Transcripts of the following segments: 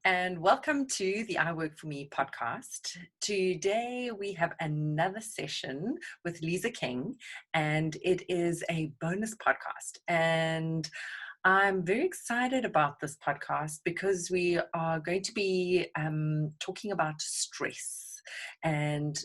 and welcome to the I Work For Me podcast. Today we have another session with Liza King, and it is a bonus podcast. And I'm very excited about this podcast because we are going to be talking about stress, and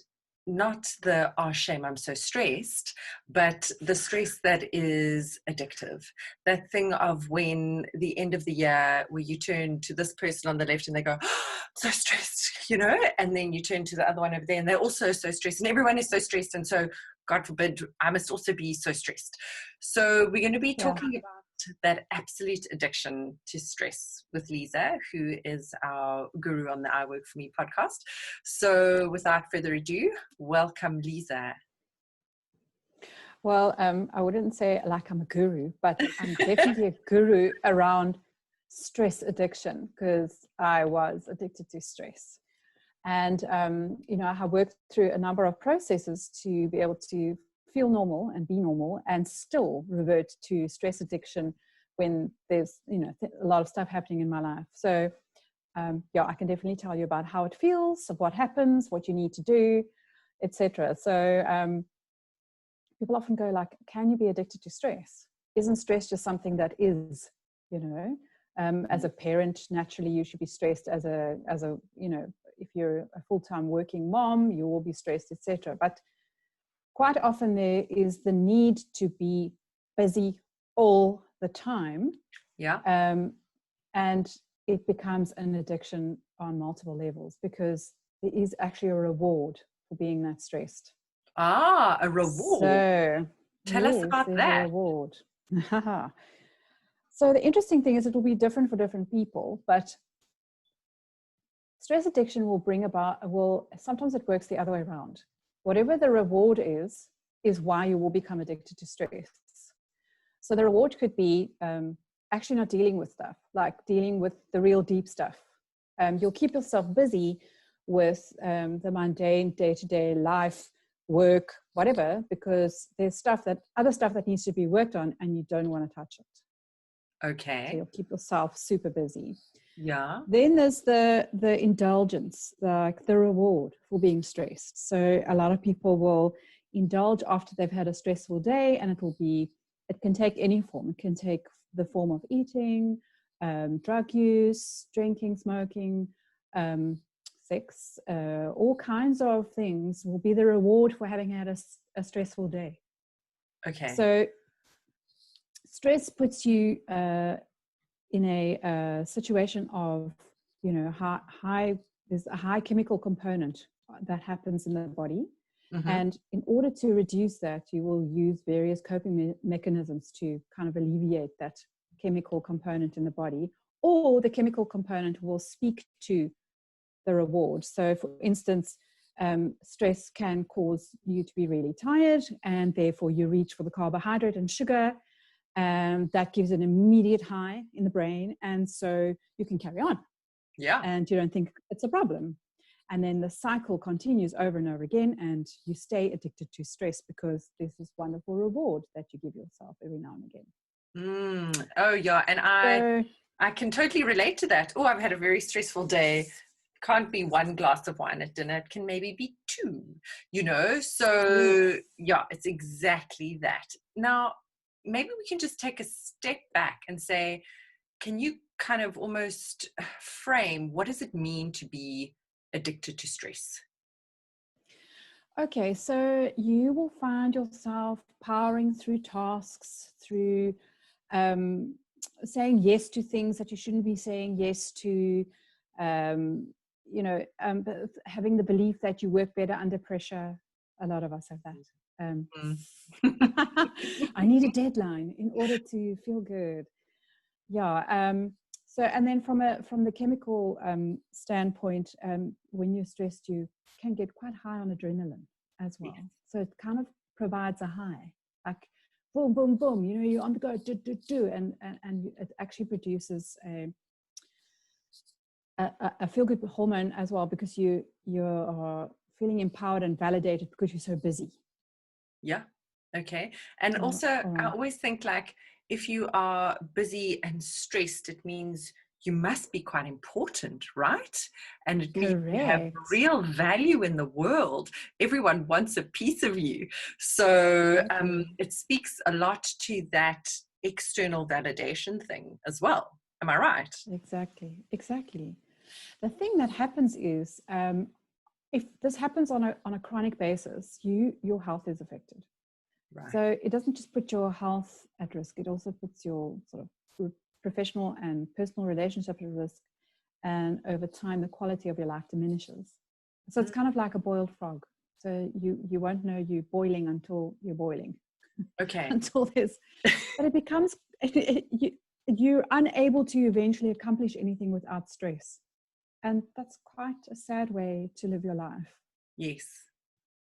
not the oh shame I'm so stressed, but the stress that is addictive. That thing of when the end of the year where you turn to this person on the left and they go, oh, so stressed, and then you turn to the other one over there and they're also so stressed, and everyone is so stressed, and so God forbid I must also be so stressed. So we're going to be talking about that absolute addiction to stress with Liza, who is our guru on the I Work For Me podcast. So without further ado, welcome, Liza. Well, I wouldn't say like I'm a guru, but I'm definitely a guru around stress addiction because I was addicted to stress. And, I have worked through a number of processes to be able to feel normal and be normal and still revert to stress addiction when there's, a lot of stuff happening in my life. So, I can definitely tell you about how it feels, of what happens, what you need to do, etc. So, people often go like, can you be addicted to stress? Isn't stress just something that is, as a parent, naturally you should be stressed as a, if you're a full-time working mom, you will be stressed, etc. But quite often there is the need to be busy all the time. Yeah. And it becomes an addiction on multiple levels because there is actually a reward for being that stressed. Ah, a reward. So, tell us about that. A reward. So the interesting thing is it will be different for different people, but stress addiction will bring about, sometimes it works the other way around. Whatever the reward is why you will become addicted to stress. So the reward could be actually not dealing with stuff, like dealing with the real deep stuff. You'll keep yourself busy with the mundane day-to-day life, work, whatever, because there's other stuff that needs to be worked on and you don't want to touch it. Okay. So you'll keep yourself super busy. Yeah. Then there's the indulgence, like the reward for being stressed. So a lot of people will indulge after they've had a stressful day, and it can take any form. It can take the form of eating, drug use, drinking, smoking, sex, all kinds of things will be the reward for having had a stressful day. Okay. So stress puts you in a situation of, there's a high chemical component that happens in the body. Mm-hmm. And in order to reduce that, you will use various coping mechanisms to kind of alleviate that chemical component in the body, or the chemical component will speak to the reward. So for instance, stress can cause you to be really tired, and therefore you reach for the carbohydrate and sugar, and that gives an immediate high in the brain, and so you can carry on. Yeah. And you don't think it's a problem. And then the cycle continues over and over again, and you stay addicted to stress because there's this wonderful reward that you give yourself every now and again. Oh yeah, and I can totally relate to that. Oh, I've had a very stressful day. Can't be one glass of wine at dinner. It can maybe be two, So yeah, it's exactly that. Now, maybe we can just take a step back and say, can you kind of almost frame what does it mean to be addicted to stress? Okay, so you will find yourself powering through tasks, through saying yes to things that you shouldn't be saying yes to, having the belief that you work better under pressure. A lot of us have that. I need a deadline in order to feel good. Yeah. So, and then from the chemical standpoint, when you're stressed, you can get quite high on adrenaline as well. Yes. So it kind of provides a high, like boom, boom, boom. You're on the go, do, and it actually produces a feel-good hormone as well, because you're feeling empowered and validated because you're so busy. Yeah. Okay. And also, I always think like if you are busy and stressed, it means you must be quite important, right? And it means you have Correct. real value in the world. Everyone wants a piece of you. So Exactly. it speaks a lot to that external validation thing as well. Am I right? Exactly. Exactly. The thing that happens is, if this happens on a chronic basis, your health is affected. Right. So it doesn't just put your health at risk; it also puts your sort of professional and personal relationship at risk. And over time, the quality of your life diminishes. So it's Mm. kind of like a boiled frog. So you won't know you're boiling until you're boiling, Okay. until there's. But it becomes you're unable to eventually accomplish anything without stress. And that's quite a sad way to live your life. Yes.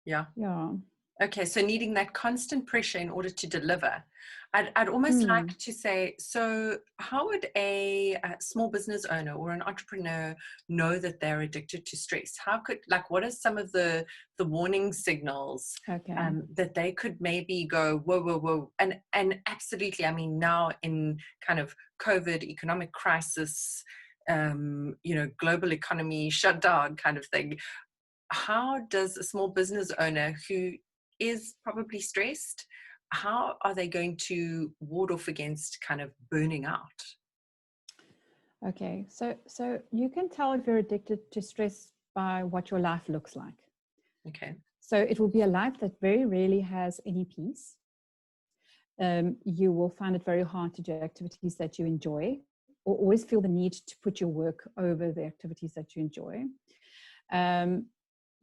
Yeah. Yeah. Okay, so needing that constant pressure in order to deliver. I'd almost like Mm. to say, so how would a small business owner or an entrepreneur know that they're addicted to stress? How could, like, what are some of the warning signals Okay. that they could maybe go, whoa, whoa, whoa? And absolutely, I mean, now in kind of COVID, economic crisis, global economy shutdown kind of thing, how does a small business owner who is probably stressed, how are they going to ward off against kind of burning out? Okay. So you can tell if you're addicted to stress by what your life looks like. Okay. So it will be a life that very rarely has any peace. You will find it very hard to do activities that you enjoy, or always feel the need to put your work over the activities that you enjoy. Um,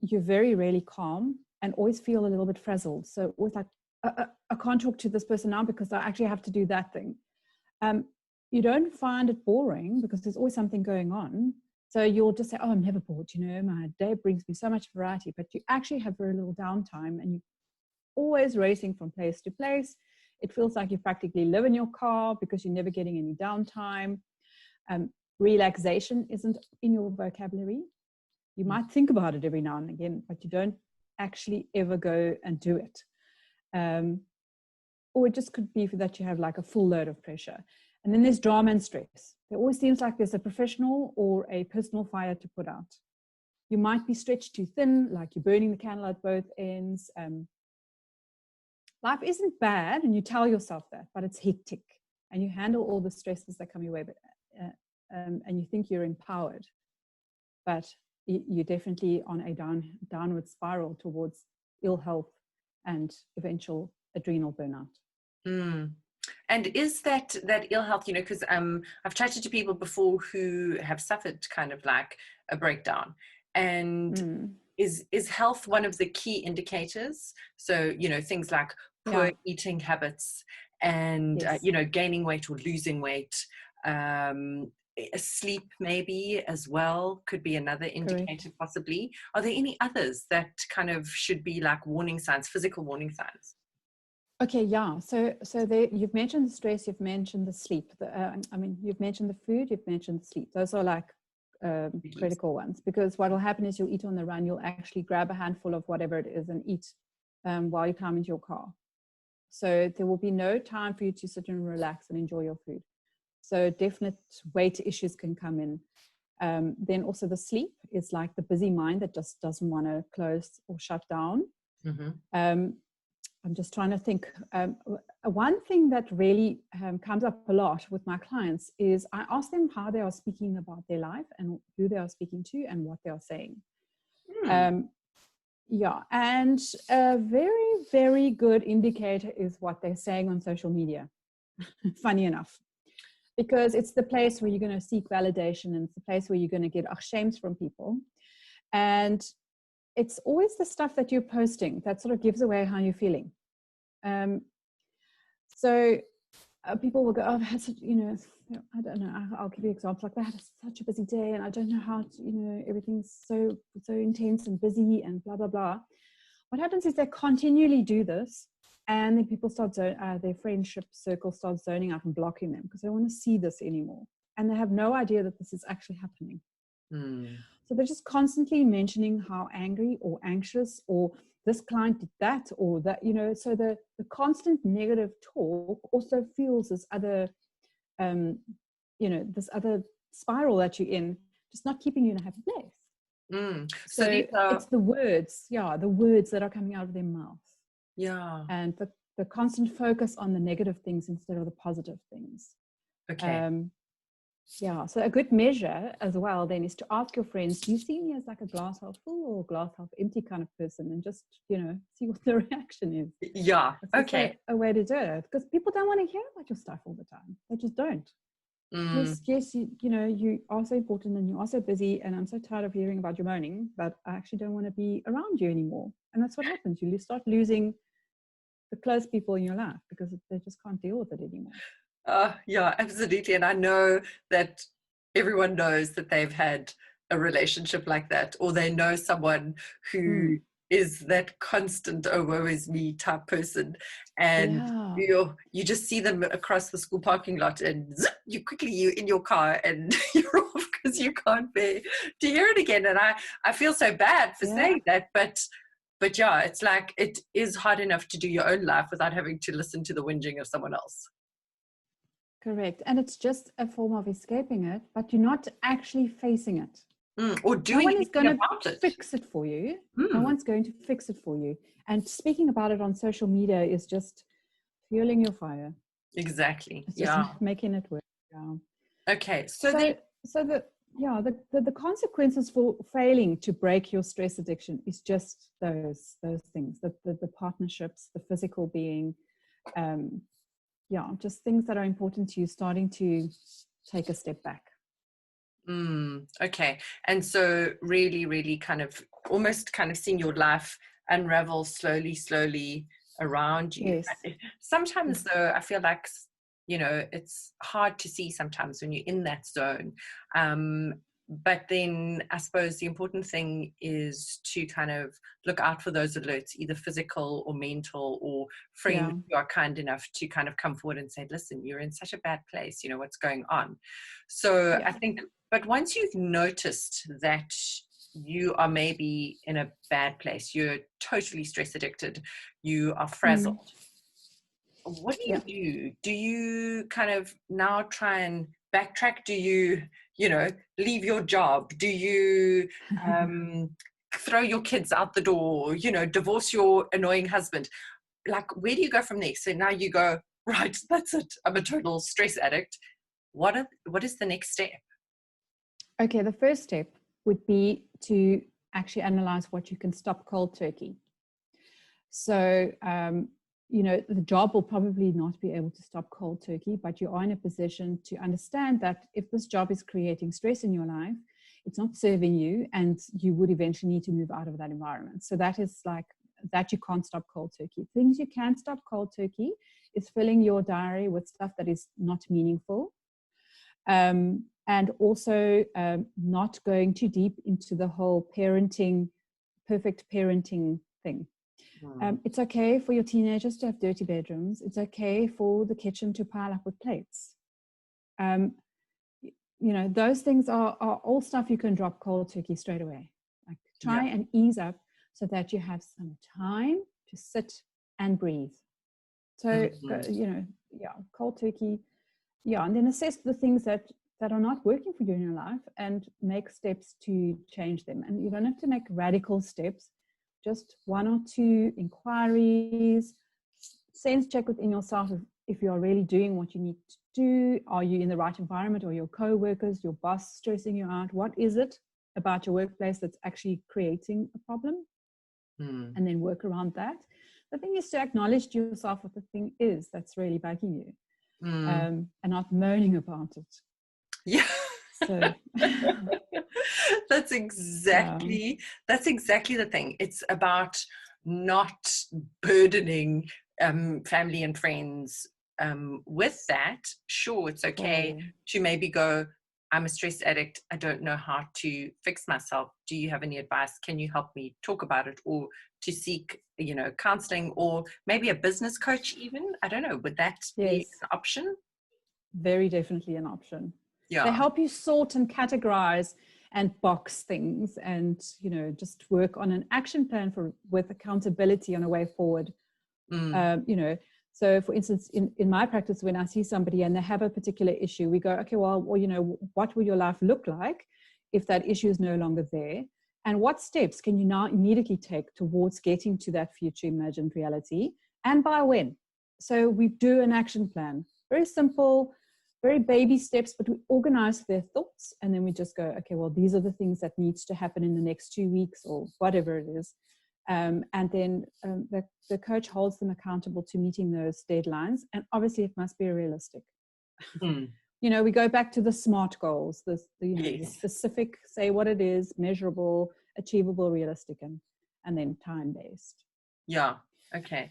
you're very rarely calm and always feel a little bit frazzled. So with like, I can't talk to this person now because I actually have to do that thing. Um, you don't find it boring because there's always something going on. So you'll just say, oh, I'm never bored. My day brings me so much variety, but you actually have very little downtime and you're always racing from place to place. It feels like you practically live in your car because you're never getting any downtime. Relaxation isn't in your vocabulary. You might think about it every now and again, but you don't actually ever go and do it. Or it just could be that you have like a full load of pressure. And then there's drama and stress. There always seems like there's a professional or a personal fire to put out. You might be stretched too thin, like you're burning the candle at both ends. Life isn't bad, and you tell yourself that, but it's hectic. And you handle all the stresses that come your way, and you think you're empowered. But you're definitely on a downward spiral towards ill health and eventual adrenal burnout. Mm. And is that ill health, because I've chatted to people before who have suffered kind of like a breakdown, and is health one of the key indicators? So, things like poor Yeah. eating habits and, Yes. gaining weight or losing weight, sleep maybe as well could be another Correct. indicator possibly. Are there any others that kind of should be like warning signs, physical warning signs? Okay, yeah. So there, you've mentioned the stress, you've mentioned the sleep. You've mentioned the food, you've mentioned the sleep. Those are like Biggies. critical ones, because what will happen is you'll eat on the run. You'll actually grab a handful of whatever it is and eat while you climb into your car. So there will be no time for you to sit and relax and enjoy your food. So definite weight issues can come in. Then also the sleep is like the busy mind that just doesn't want to close or shut down. Mm-hmm. I'm just trying to think. One thing that really comes up a lot with my clients is I ask them how they are speaking about their life and who they are speaking to and what they are saying. Yeah, and a very, very good indicator is what they're saying on social media, funny enough, because it's the place where you're going to seek validation, and it's the place where you're going to get shames from people. And it's always the stuff that you're posting that sort of gives away how you're feeling. So people will go, oh, I had such, I don't know, I'll give you examples like that. It's such a busy day and I don't know how to, everything's so intense and busy and blah, blah, blah. What happens is they continually do this, and then people start, their friendship circle starts zoning out and blocking them because they don't want to see this anymore. And they have no idea that this is actually happening. So they're just constantly mentioning how angry or anxious or this client did that or that, so the constant negative talk also fuels this other, this other spiral that you're in, just not keeping you in a happy place. So So these are, it's the words, the words that are coming out of their mouth. yeah. And the constant focus on the negative things instead of the positive things. Okay. So a good measure as well then is to ask your friends, do you see me as like a glass half full or glass half empty kind of person? And just, see what the reaction is. Yeah. It's Okay. a way to do it, because people don't want to hear about your stuff all the time. They just don't. Yes, you are so important and you are so busy, and I'm so tired of hearing about your moaning, but I actually don't want to be around you anymore. And that's what happens. You start losing the close people in your life because they just can't deal with it anymore. Yeah, absolutely. And I know that everyone knows that they've had a relationship like that, or they know someone who is that constant, oh, woe is me type person. And you just see them across the school parking lot, and zip, you're in your car and you're off because you can't bear to hear it again. And I feel so bad for saying that, but yeah, it's like it is hard enough to do your own life without having to listen to the whinging of someone else. Correct. And it's just a form of escaping it, but you're not actually facing it. Or doing no one is going to about it. fix it for you. No one's going to fix it for you. And speaking about it on social media is just fueling your fire. Exactly. It's just making it work. Yeah. Okay. So the consequences for failing to break your stress addiction is just those things, the partnerships, the physical being, just things that are important to you starting to take a step back. Okay. And so really, really kind of almost kind of seeing your life unravel slowly around you. Yes. Sometimes though, I feel like, it's hard to see sometimes when you're in that zone. But then I suppose the important thing is to kind of look out for those alerts, either physical or mental, or friends who are kind enough to kind of come forward and say, listen, you're in such a bad place, what's going on. So I think, but once you've noticed that you are maybe in a bad place, you're totally stress addicted, you are frazzled, what do you do? Do you kind of now try and backtrack? Do you, leave your job? Do you throw your kids out the door? Divorce your annoying husband? Like, where do you go from there? So now you go, right, that's it. I'm a total stress addict. What is the next step? Okay, the first step would be to actually analyze what you can stop cold turkey. So, the job will probably not be able to stop cold turkey, but you are in a position to understand that if this job is creating stress in your life, it's not serving you, and you would eventually need to move out of that environment. So that is like that you can't stop cold turkey. Things you can stop cold turkey is filling your diary with stuff that is not meaningful. And also not going too deep into the whole perfect parenting thing. It's okay for your teenagers to have dirty bedrooms. It's okay for the kitchen to pile up with plates. Those things are all stuff you can drop cold turkey straight away. Like try and ease up so that you have some time to sit and breathe. So, cold turkey. And then assess the things that are not working for you in your life and make steps to change them. And you don't have to make radical steps. Just 1 or 2 inquiries, sense check within yourself if you are really doing what you need to do. Are you in the right environment, or your co-workers, your boss stressing you out? What is it about your workplace that's actually creating a problem? And then work around that. The thing is to acknowledge to yourself what the thing is that's really bugging you, and not moaning about it. Yeah. So that's exactly the thing. It's about not burdening family and friends with that. Sure, it's okay to maybe go, I'm a stress addict, I don't know how to fix myself. Do you have any advice? Can you help me talk about it? Or to seek, counseling, or maybe a business coach even. I don't know. Would that be an option? Very definitely an option. Yeah. They help you sort and categorize and box things, and just work on an action plan with accountability on a way forward. So for instance, in my practice, when I see somebody and they have a particular issue, we go, okay, well, what will your life look like if that issue is no longer there? And what steps can you now immediately take towards getting to that future imagined reality? And by when? So we do an action plan, very simple, very baby steps, but we organize their thoughts. And then we just go, okay, well, these are the things that needs to happen in the next 2 weeks or whatever it is. And then the coach holds them accountable to meeting those deadlines. And obviously it must be realistic. Mm. We go back to the SMART goals, the Yes. specific, say what it is, measurable, achievable, realistic, and then time-based. Yeah. Okay.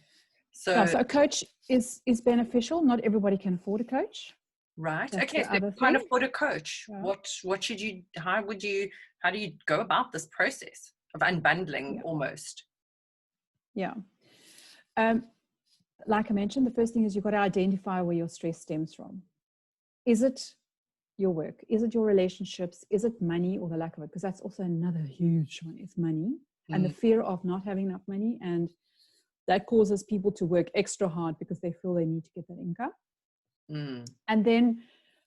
So a coach is beneficial. Not everybody can afford a coach. Right. That's Okay. So you can't afford a coach. Yeah. What should you, how do you go about this process of unbundling almost? Yeah. Like I mentioned, the first thing is you've got to identify where your stress stems from. Is it your work? Is it your relationships? Is it money or the lack of it? Because that's also another huge one, is money and the fear of not having enough money. And that causes people to work extra hard because they feel they need to get that income. And then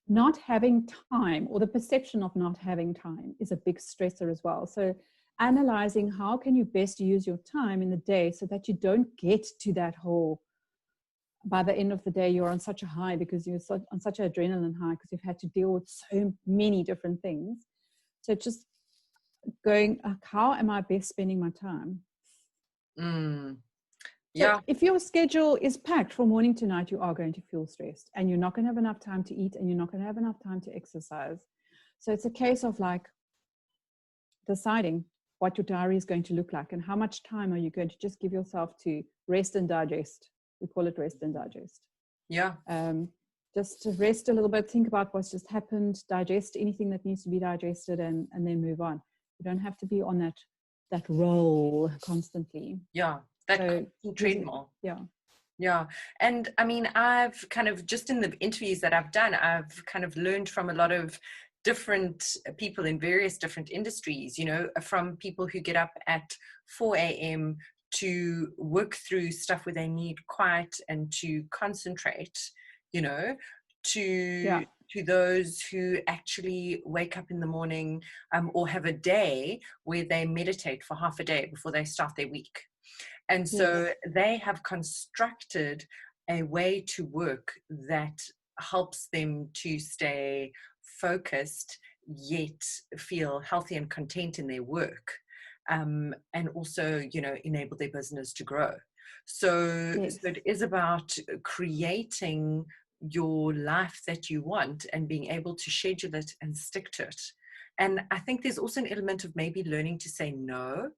not having time, or the perception of not having time, is a big stressor as well. So analyzing how can you best use your time in the day so that you don't get to that whole, by the end of the day, you're on such a high because you're on such an adrenaline high because you've had to deal with so many different things. So just going, how am I best spending my time? Yeah. So if your schedule is packed from morning to night, you are going to feel stressed and you're not going to have enough time to eat and you're not going to have enough time to exercise. So it's a case of like deciding what your diary is going to look like and how much time are you going to just give yourself to rest and digest. We call it rest and digest. Yeah. Just to rest a little bit, think about what's just happened, digest anything that needs to be digested, and then move on. You don't have to be on that roll constantly. Yeah, that treadmill. Yeah. Yeah. And I mean, I've kind of, just in the interviews that I've done, I've kind of learned from a lot of different people in various different industries, from people who get up at 4 a.m. to work through stuff where they need quiet and to concentrate, to those who actually wake up in the morning or have a day where they meditate for half a day before they start their week. And so they have constructed a way to work that helps them to stay focused, yet feel healthy and content in their work. And also, enable their business to grow. So it is about creating your life that you want and being able to schedule it and stick to it. And I think there's also an element of maybe learning to say no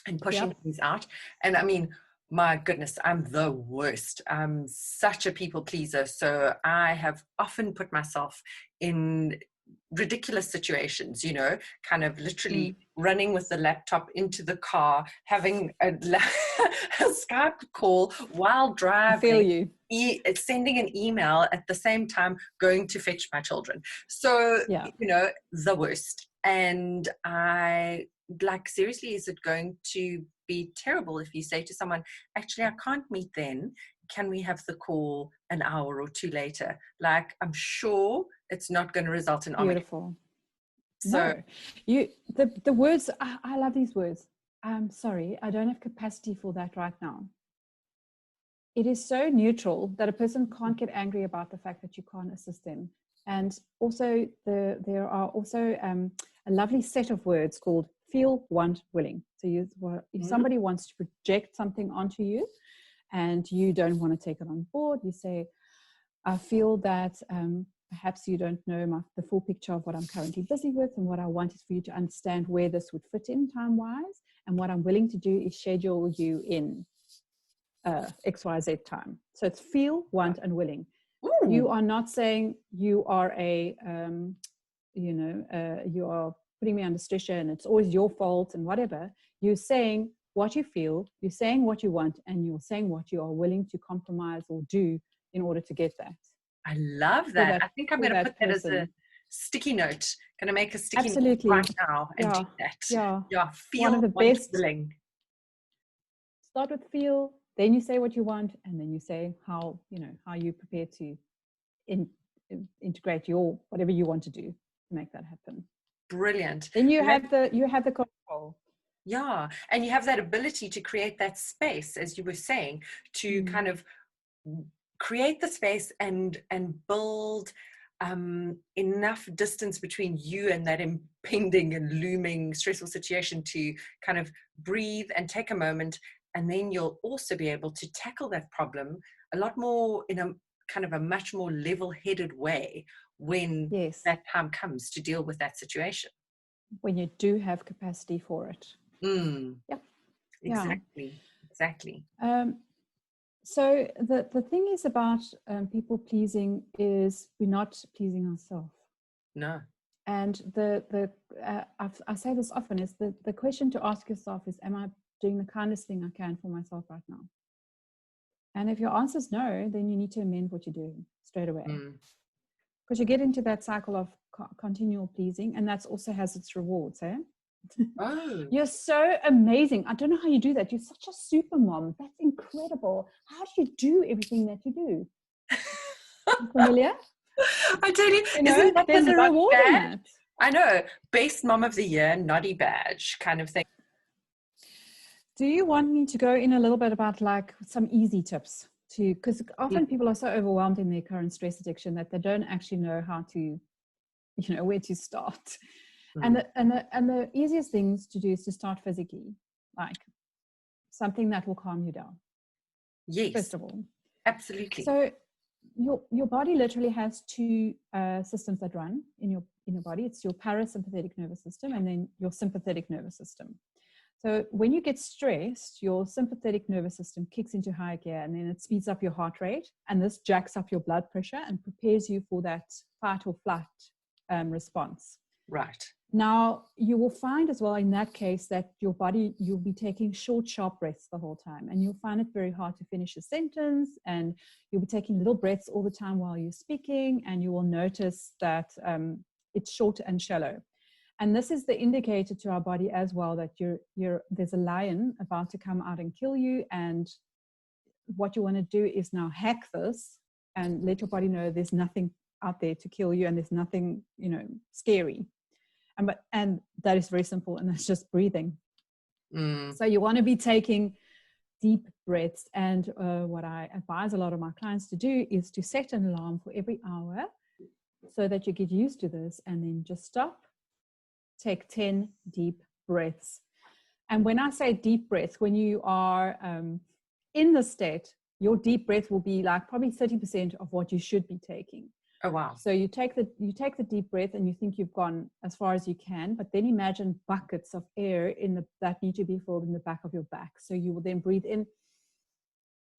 and pushing things out. And I mean, my goodness, I'm the worst. I'm such a people pleaser. So I have often put myself in ridiculous situations, kind of literally running with the laptop into the car, having a Skype call while driving. I feel you. Sending an email at the same time, going to fetch my children. So, the worst. And seriously, is it going to be terrible if you say to someone, actually, I can't meet then. Can we have the call an hour or two later? I'm sure it's not going to result in beautiful. So the words, I love these words. I'm sorry, I don't have capacity for that right now. It is so neutral that a person can't get angry about the fact that you can't assist them. And also there are also a lovely set of words called feel, want, willing. So if somebody wants to project something onto you and you don't want to take it on board, you say, I feel that perhaps you don't know the full picture of what I'm currently busy with, and what I want is for you to understand where this would fit in time-wise, and what I'm willing to do is schedule you in XYZ time. So it's feel, want, and willing. Ooh. You are not saying you are you are putting me under stress and it's always your fault and whatever. You're saying what you feel, you're saying what you want, and you're saying what you are willing to compromise or do in order to get that. I love that. I think I'm going to put that as a sticky note. Going to make a sticky note right now and do that. Yeah. Feel, one of the want, best. willing. Start with feel, then you say what you want, and then you say how you prepare to integrate your whatever you want to do to make that happen. Brilliant. Then you have the control. Yeah, and you have that ability to create that space, as you were saying, to kind of create the space and build enough distance between you and that impending and looming stressful situation to kind of breathe and take a moment, and then you'll also be able to tackle that problem a lot more in a kind of a much more level-headed way when that time comes to deal with that situation. When you do have capacity for it. Exactly. So the thing is about people pleasing is we're not pleasing ourselves. No. And I say this often is the question to ask yourself is, am I doing the kindest thing I can for myself right now? And if your answer is no, then you need to amend what you're doing straight away. Because you get into that cycle of continual pleasing, and that also has its rewards, eh? Oh. You're so amazing. I don't know how you do that. You're such a super mom. That's incredible. How do you do everything that you do? Familiar? I tell you, isn't that there's a reward in that? I know. Best mom of the year, Noddy badge kind of thing. Do you want me to go in a little bit about like some easy tips to, because often people are so overwhelmed in their current stress addiction that they don't actually know how to, where to start. And the easiest things to do is to start physically, like something that will calm you down. Yes. First of all. Absolutely. So your body literally has two systems that run in your body. It's your parasympathetic nervous system and then your sympathetic nervous system. So when you get stressed, your sympathetic nervous system kicks into high gear, and then it speeds up your heart rate, and this jacks up your blood pressure and prepares you for that fight or flight response. Right. Now, you will find as well in that case that your body, you'll be taking short, sharp breaths the whole time, and you'll find it very hard to finish a sentence, and you'll be taking little breaths all the time while you're speaking, and you will notice that it's short and shallow. And this is the indicator to our body as well that there's a lion about to come out and kill you, and what you want to do is now hack this and let your body know there's nothing out there to kill you, and there's nothing, scary. And that is very simple, and that's just breathing. So you want to be taking deep breaths. And what I advise a lot of my clients to do is to set an alarm for every hour so that you get used to this, and then just stop, take 10 deep breaths. And when I say deep breaths, when you are in the state, your deep breath will be like probably 30% of what you should be taking. Oh, wow. So you take the deep breath and you think you've gone as far as you can, but then imagine buckets of air that need to be filled in the back of your back. So you will then breathe in,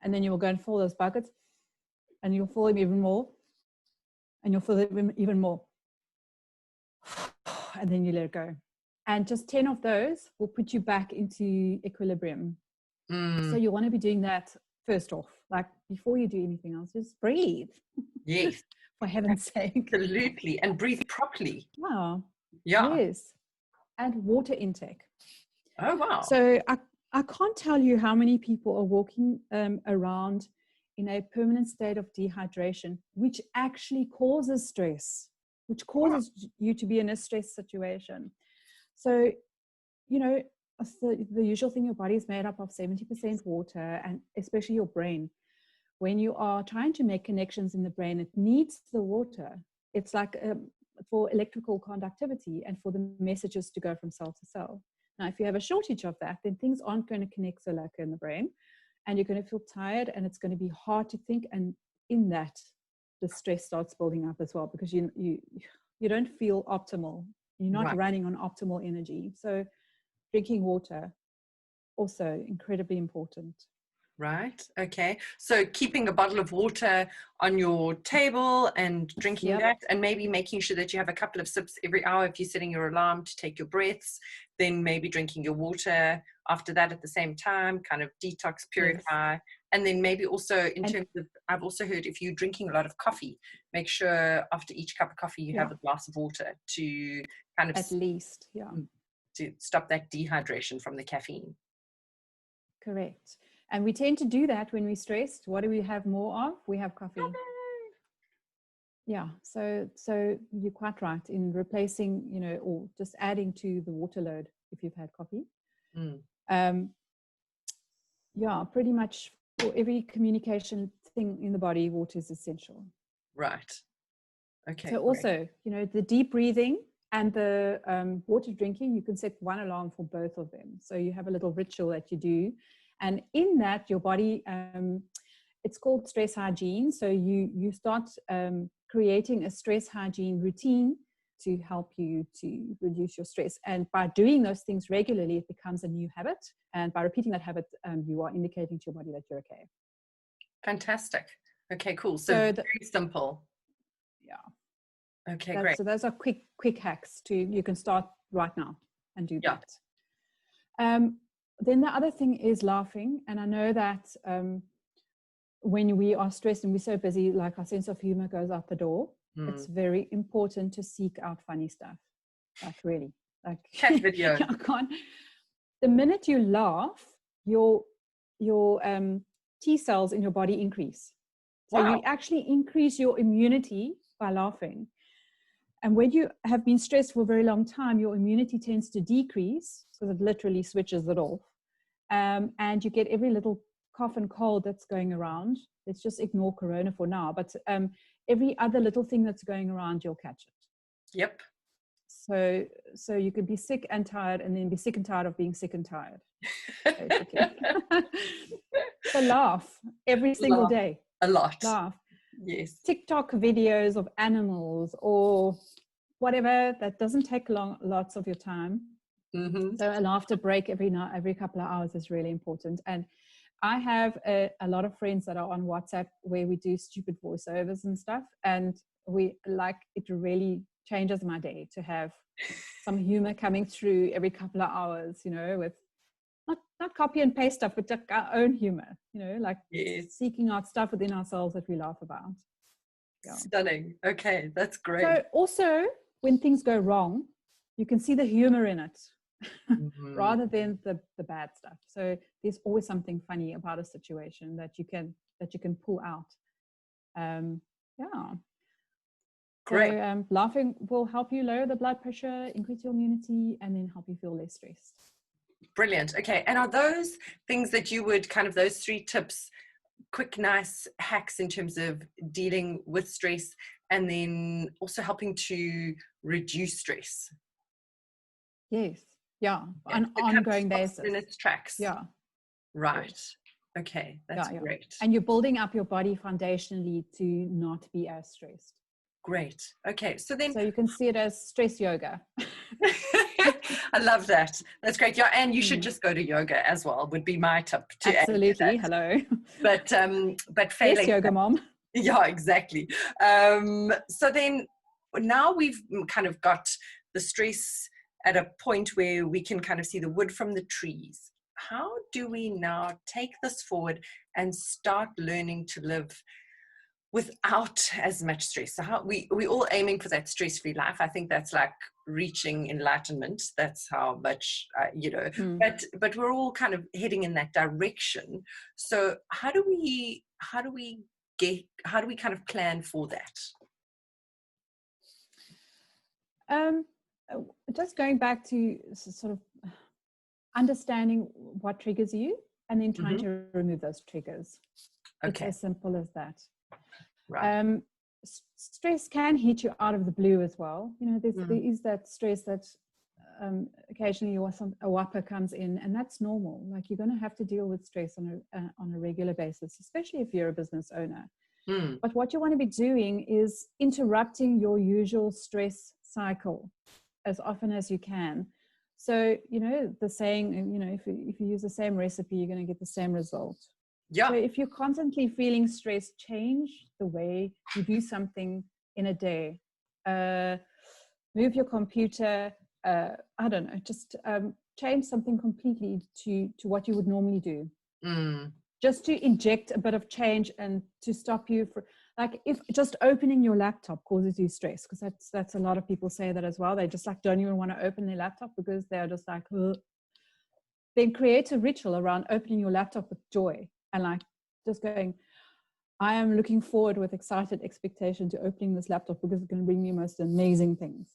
and then you will go and fill those buckets, and you'll fill them even more, and you'll fill them even more. And then you let it go. And just 10 of those will put you back into equilibrium. So you want to be doing that first off, like before you do anything else, just breathe. Yes. For heaven's sake. Absolutely. And breathe properly. Wow. Yeah. Yes. And water intake. Oh, wow. So I can't tell you how many people are walking around in a permanent state of dehydration, which actually causes stress, which causes you to be in a stress situation. So, the usual thing, your body is made up of 70% water, and especially your brain. When you are trying to make connections in the brain, it needs the water. It's like for electrical conductivity and for the messages to go from cell to cell. Now, if you have a shortage of that, then things aren't going to connect so like in the brain, and you're going to feel tired, and it's going to be hard to think. And in that, the stress starts building up as well, because you don't feel optimal. You're not running on optimal energy. So drinking water, also incredibly important. Right. Okay. So keeping a bottle of water on your table and drinking that, and maybe making sure that you have a couple of sips every hour if you're setting your alarm to take your breaths, then maybe drinking your water after that at the same time, kind of detox, purify. Yes. And then maybe also in terms of, I've also heard if you're drinking a lot of coffee, make sure after each cup of coffee you have a glass of water to kind of at least, to stop that dehydration from the caffeine. Correct. And we tend to do that when we're stressed. What do we have more of? We have coffee. Yeah, so you're quite right in replacing, or just adding to the water load if you've had coffee. Yeah, pretty much for every communication thing in the body, water is essential. Right. Okay. So also, the deep breathing and the water drinking, you can set one alarm for both of them. So you have a little ritual that you do. And in that, your body, it's called stress hygiene. So you start creating a stress hygiene routine to help you to reduce your stress. And by doing those things regularly, it becomes a new habit. And by repeating that habit, you are indicating to your body that you're okay. Fantastic. Okay, cool. So very simple. Yeah. Okay, great. So those are quick hacks you can start right now and do that. Then the other thing is laughing. And I know that when we are stressed and we're so busy, like our sense of humor goes out the door. It's very important to seek out funny stuff. Like really, like cat video. I can't. The minute you laugh, your T cells in your body increase. So you actually increase your immunity by laughing. And when you have been stressed for a very long time, your immunity tends to decrease because it literally switches it off. And you get every little cough and cold that's going around. Let's just ignore corona for now. But every other little thing that's going around, you'll catch it. Yep. So you could be sick and tired and then be sick and tired of being sick and tired. So laugh every single day. A lot. Laugh. Yes. TikTok videos of animals or whatever that doesn't take lots of your time. Mm-hmm. So a laughter break every couple of hours is really important. And I have a lot of friends that are on WhatsApp where we do stupid voiceovers and stuff. And it really changes my day to have some humor coming through every couple of hours, with not copy and paste stuff, but just our own humor, seeking out stuff within ourselves that we laugh about. Yeah. Stunning. Okay, that's great. So also, when things go wrong, you can see the humor in it rather than the bad stuff. So there's always something funny about a situation that you can pull out. Yeah. Great. So laughing will help you lower the blood pressure, increase your immunity, and then help you feel less stressed. Brilliant. Okay. And are those things that you would those 3 tips, quick, nice hacks in terms of dealing with stress and then also helping to reduce stress? Yes. Yeah. On an ongoing basis. In its tracks. Yeah. Right. Okay. That's great. And you're building up your body foundationally to not be as stressed. Great. Okay. So you can see it as stress yoga. I love that. That's great. Yeah, and you should just go to yoga as well. Would be my tip. Absolutely. Hello. But failing. Yes, yoga mom. Yeah, exactly. So then now we've kind of got the stress at a point where we can kind of see the wood from the trees. How do we now take this forward and start learning to live without as much stress? So how we all aiming for that stress-free life. I think that's like reaching enlightenment. That's how much but we're all kind of heading in that direction. So how do we kind of plan for that? Just going back to sort of understanding what triggers you and then trying to remove those triggers. Okay. It's as simple as that. Right. Stress can hit you out of the blue as well. There is that stress that occasionally a whopper comes in, and that's normal. Like, you're going to have to deal with stress on a regular basis, especially if you're a business owner. But what you want to be doing is interrupting your usual stress cycle as often as you can. So, the saying, if you use the same recipe, you're going to get the same result. Yeah. So if you're constantly feeling stressed, change the way you do something in a day. Move your computer. I don't know. Just change something completely to what you would normally do. Just to inject a bit of change and to stop you for, like, if just opening your laptop causes you stress, because that's a lot of people say that as well. They just don't even want to open their laptop because they're just like, ugh. then create a ritual around opening your laptop with joy and like just going, I am looking forward with excited expectation to opening this laptop because it's going to bring me most amazing things.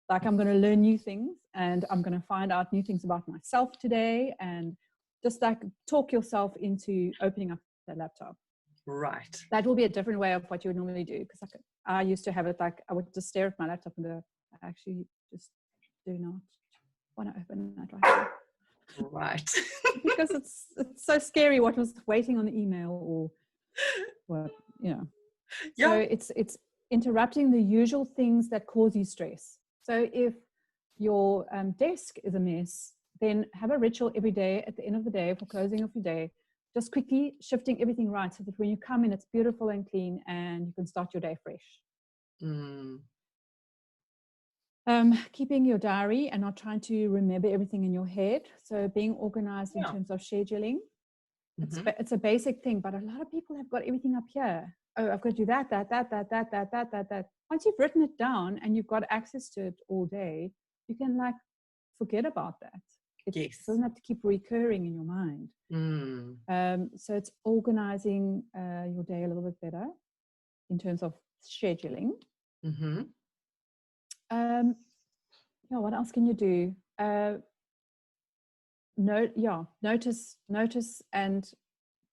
Like I'm going to learn new things and I'm going to find out new things about myself today, and just like talk yourself into opening up the laptop. Right. That will be a different way of what you would normally do, because I used to have it like I would just stare at my laptop and go, I actually just do not want to open that right now. Right. Because it's so scary what was waiting on the email or what, you know. Yeah. So it's interrupting the usual things that cause you stress. So if your desk is a mess, then have a ritual every day at the end of the day for closing of your day, just quickly shifting everything right so that when you come in, it's beautiful and clean and you can start your day fresh. Keeping your diary and not trying to remember everything in your head. So being organized in terms of scheduling. It's a basic thing, but a lot of people have got everything up here. Oh, I've got to do that. Once you've written it down and you've got access to it all day, you can like forget about that. It doesn't have to keep recurring in your mind. So it's organizing your day a little bit better in terms of scheduling. What else can you do? Notice and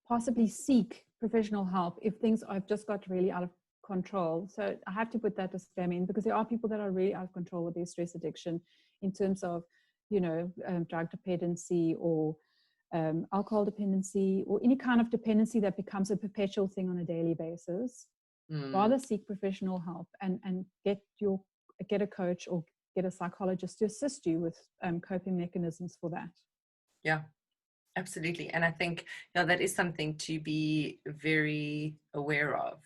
possibly seek professional help if things have just got really out of control. So I have to put that disclaimer in, because there are people that are really out of control with their stress addiction in terms of, drug dependency or alcohol dependency or any kind of dependency that becomes a perpetual thing on a daily basis. Rather seek professional help and get a coach or get a psychologist to assist you with coping mechanisms for that. Yeah, absolutely. And I think that is something to be very aware of,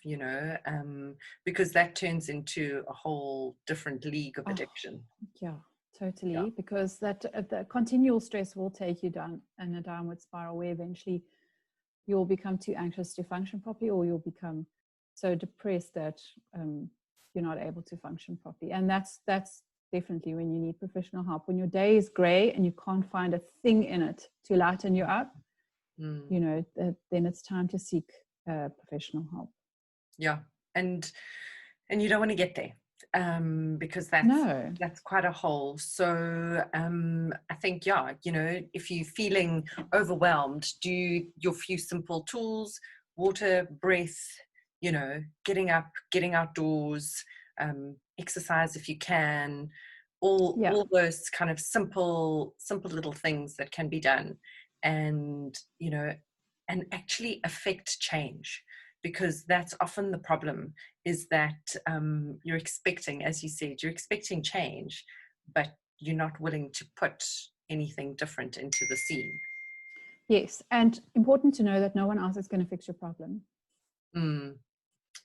because that turns into a whole different league of addiction. Yeah, totally. Because the continual stress will take you down in a downward spiral where eventually you'll become too anxious to function properly, or you'll become so depressed that you're not able to function properly. And that's definitely when you need professional help. When your day is gray and you can't find a thing in it to lighten you up, then it's time to seek professional help. Yeah, and you don't want to get there because that's quite a hole. So I think if you're feeling overwhelmed, do your few simple tools: water, breath, getting up, getting outdoors, exercise if you can, all those kind of simple little things that can be done, and and actually affect change, because that's often the problem, is that you're expecting, as you said, you're expecting change, but you're not willing to put anything different into the scene. Yes, and important to know that no one else is going to fix your problem.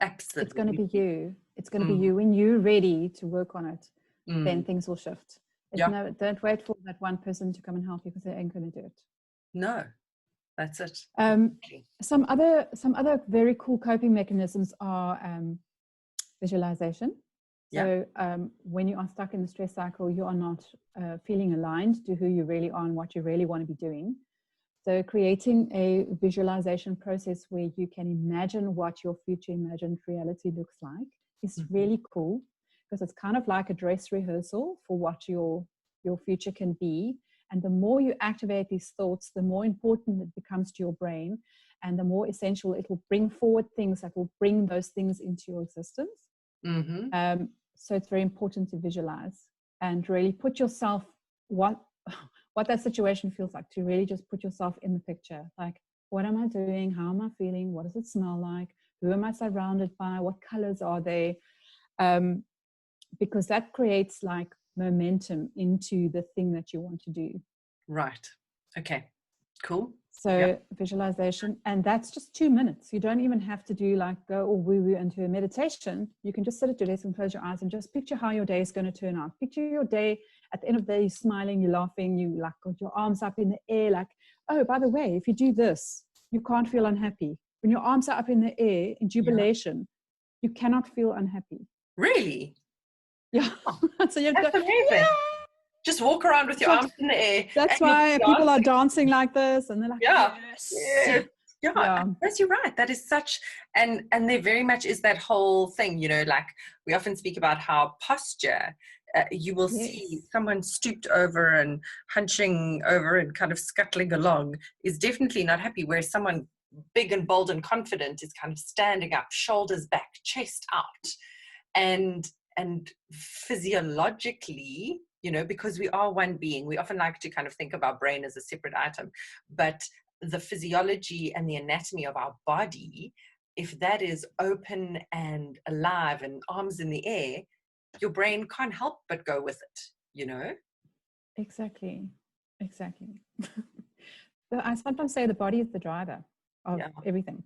Absolutely. It's going to be you. It's going to be you. When you're ready to work on it, then things will shift. Don't wait for that one person to come and help you, because they ain't going to do it. No, that's it. Some other very cool coping mechanisms are visualization. So when you are stuck in the stress cycle, you are not feeling aligned to who you really are and what you really want to be doing. So creating a visualization process where you can imagine what your future imagined reality looks like is really cool, because it's kind of like a dress rehearsal for what your future can be. And the more you activate these thoughts, the more important it becomes to your brain, and the more essential it will bring forward things that will bring those things into your existence. So it's very important to visualize and really put yourself, what that situation feels like, to really just put yourself in the picture. Like, what am I doing? How am I feeling? What does it smell like? Who am I surrounded by? What colors are they? Because that creates like momentum into the thing that you want to do. Right. Okay. Cool. So visualization, and that's just 2 minutes. You don't even have to do like go all woo-woo into a meditation. You can just sit at your desk and close your eyes and just picture how your day is going to turn out. Picture your day at the end of the day, you're smiling, you're laughing, you like got your arms up in the air, like, oh, by the way, if you do this, you can't feel unhappy. When your arms are up in the air in jubilation, you cannot feel unhappy. Really? Yeah. So you That's amazing. Just walk around with your arms in the air. That's and you'll why be people are dancing. dancing like this, and they're like, Yeah. yes. Yeah. Yeah, Yeah. yes, you're right. That is such, and there very much is that whole thing, like we often speak about how posture, you will see Yes. someone stooped over and hunching over and kind of scuttling along is definitely not happy, whereas someone big and bold and confident is kind of standing up, shoulders back, chest out. And physiologically, because we are one being, we often like to kind of think of our brain as a separate item, but the physiology and the anatomy of our body, if that is open and alive and arms in the air, your brain can't help but go with it. Exactly. So I sometimes say the body is the driver of Yeah. everything.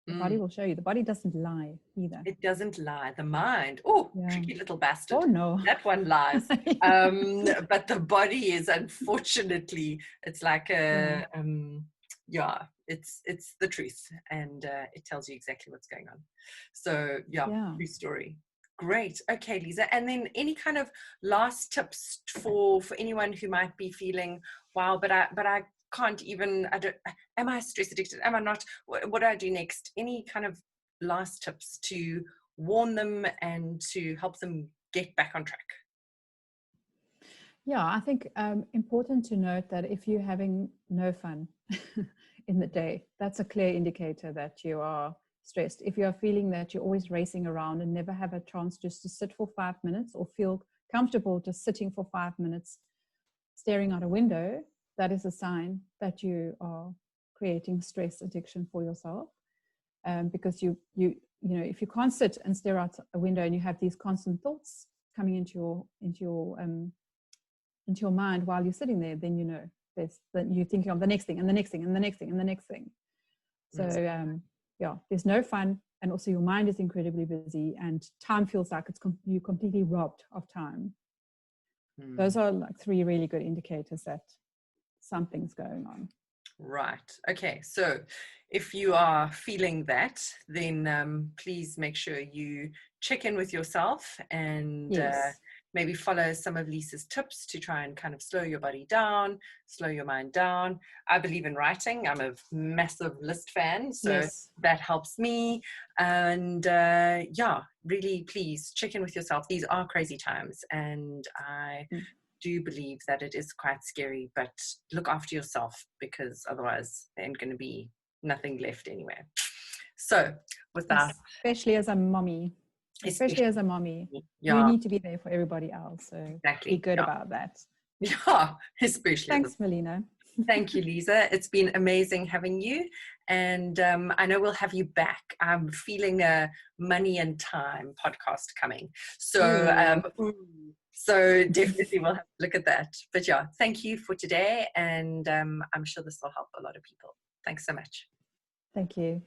The body will show you. The body doesn't lie either. It doesn't lie. The mind, oh, Yeah. tricky little bastard. Oh no, that one lies. But the body is, unfortunately, it's like it's the truth, and it tells you exactly what's going on. So Yeah. true story. Great. Okay, Liza. And then any kind of last tips for anyone who might be feeling, wow, but I can't even, am I stress addicted? Am I not? What do I do next? Any kind of last tips to warn them and to help them get back on track? Yeah, I think important to note that if you're having no fun in the day, that's a clear indicator that you are stressed. If you're feeling that you're always racing around and never have a chance just to sit for 5 minutes or feel comfortable just sitting for 5 minutes staring out a window, that is a sign that you are creating stress addiction for yourself. Because if you can't sit and stare out a window and you have these constant thoughts coming into your mind while you're sitting there, then that you're thinking of the next thing and the next thing and the next thing and the next thing. So there's no fun, and also your mind is incredibly busy, and time feels like you're completely robbed of time. Those are like 3 really good indicators that something's going on. Right. Okay. So if you are feeling that, then please make sure you check in with yourself and maybe follow some of Lisa's tips to try and kind of slow your body down, slow your mind down. I believe in writing. I'm a massive list fan, so that helps me. And really, please check in with yourself. These are crazy times, and I do believe that it is quite scary, but look after yourself, because otherwise there ain't going to be nothing left anywhere. So with that, especially as a mommy, you need to be there for everybody else, so be good about that. Especially. Thanks, Melina. Thank you, Liza. It's been amazing having you, and I know we'll have you back. I'm feeling a money and time podcast coming, so definitely we'll have to look at that. But thank you for today, and I'm sure this will help a lot of people. Thanks so much. Thank you.